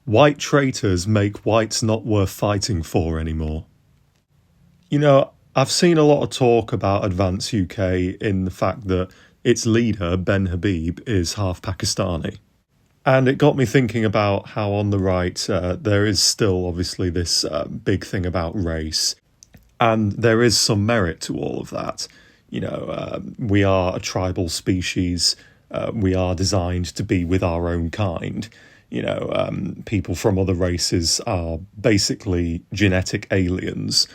White traitors make whites not worth fighting for anymore. You know, I've seen a lot of talk about Advance UK in the fact that its leader, Ben Habib, is half Pakistani. And it got me thinking about how on the right there is still obviously this big thing about race. And there is some merit to all of that. You know, we are a tribal species. We are designed to be with our own kind. You know, people from other races are basically genetic aliens.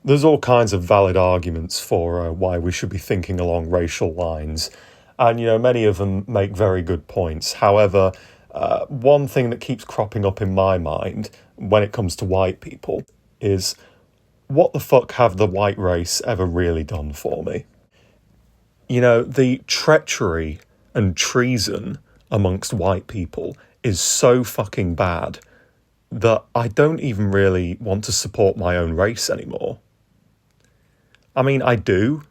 There's all kinds of valid arguments for why we should be thinking along racial lines. And, you know, many of them make very good points. However, one thing that keeps cropping up in my mind when it comes to white people is, what the fuck have the white race ever really done for me? You know, the treachery and treason amongst white people is so fucking bad that I don't even really want to support my own race anymore. I mean, I do,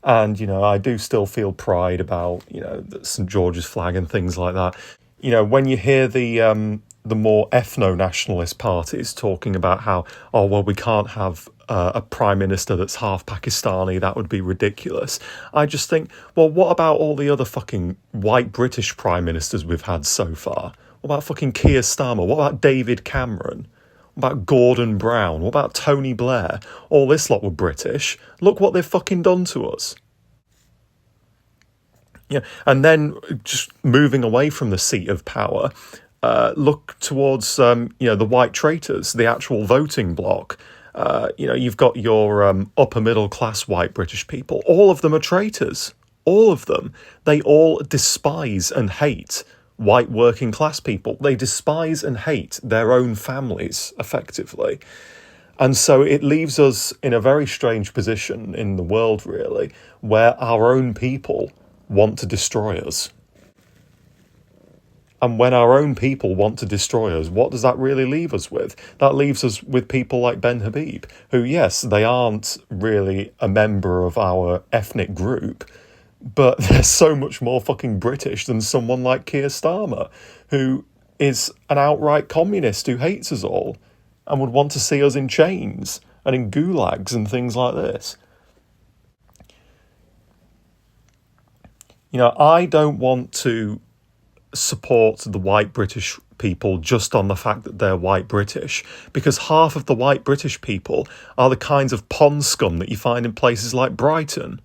and, you know, I do still feel pride about, you know, the St. George's flag and things like that. You know, when you hear the more ethno-nationalist parties talking about how, oh, well, we can't have a prime minister that's half Pakistani, that would be ridiculous. I just think, well, what about all the other fucking white British prime ministers we've had so far? What about fucking Keir Starmer? What about David Cameron? What about Gordon Brown? What about Tony Blair? All this lot were British. Look what they've fucking done to us. Yeah, and then just moving away from the seat of power, look towards, you know, the white traitors, the actual voting bloc. You know, you've got your upper middle class white British people. All of them are traitors. All of them. They all despise and hate white working class people. They despise and hate their own families, effectively. And so it leaves us in a very strange position in the world, really, where our own people want to destroy us. And when our own people want to destroy us, what does that really leave us with? That leaves us with people like Ben Habib, who, yes, they aren't really a member of our ethnic group, but they're so much more fucking British than someone like Keir Starmer, who is an outright communist who hates us all and would want to see us in chains and in gulags and things like this. You know, I don't want to support the white British people just on the fact that they're white British, because half of the white British people are the kinds of pond scum that you find in places like Brighton.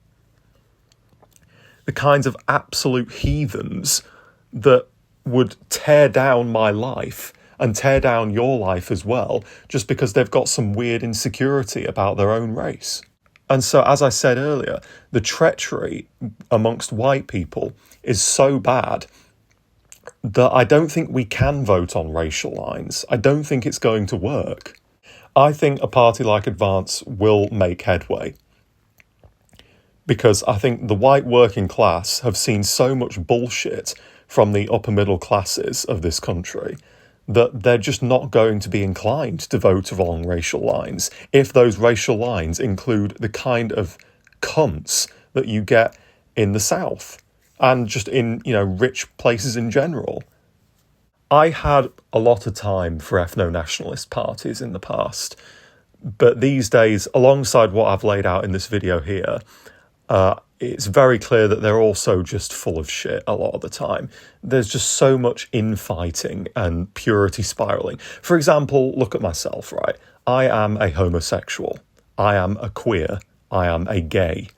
The kinds of absolute heathens that would tear down my life and tear down your life as well, just because they've got some weird insecurity about their own race. And so, as I said earlier, the treachery amongst white people is so bad that I don't think we can vote on racial lines. I don't think it's going to work. I think a party like Advance will make headway, because I think the white working class have seen so much bullshit from the upper middle classes of this country that they're just not going to be inclined to vote along racial lines if those racial lines include the kind of cunts that you get in the South and just in, you know, rich places in general. I had a lot of time for ethno-nationalist parties in the past, but these days, alongside what I've laid out in this video here, it's very clear that they're also just full of shit a lot of the time. There's just so much infighting and purity spiralling. For example, look at myself, right? I am a homosexual. I am a queer. I am a gay.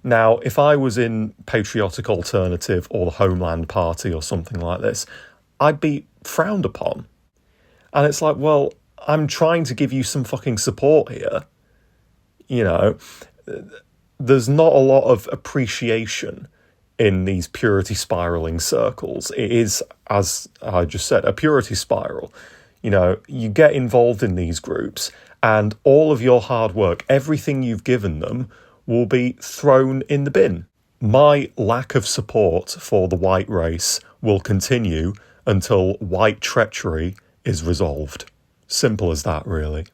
Now, if I was in Patriotic Alternative or the Homeland Party or something like this, I'd be frowned upon. And it's like, well, I'm trying to give you some fucking support here. You know, there's not a lot of appreciation in these purity spiraling circles. It is, as I just said, a purity spiral. You know, you get involved in these groups and all of your hard work, everything you've given them, will be thrown in the bin. My lack of support for the white race will continue until white treachery is resolved. Simple as that, really.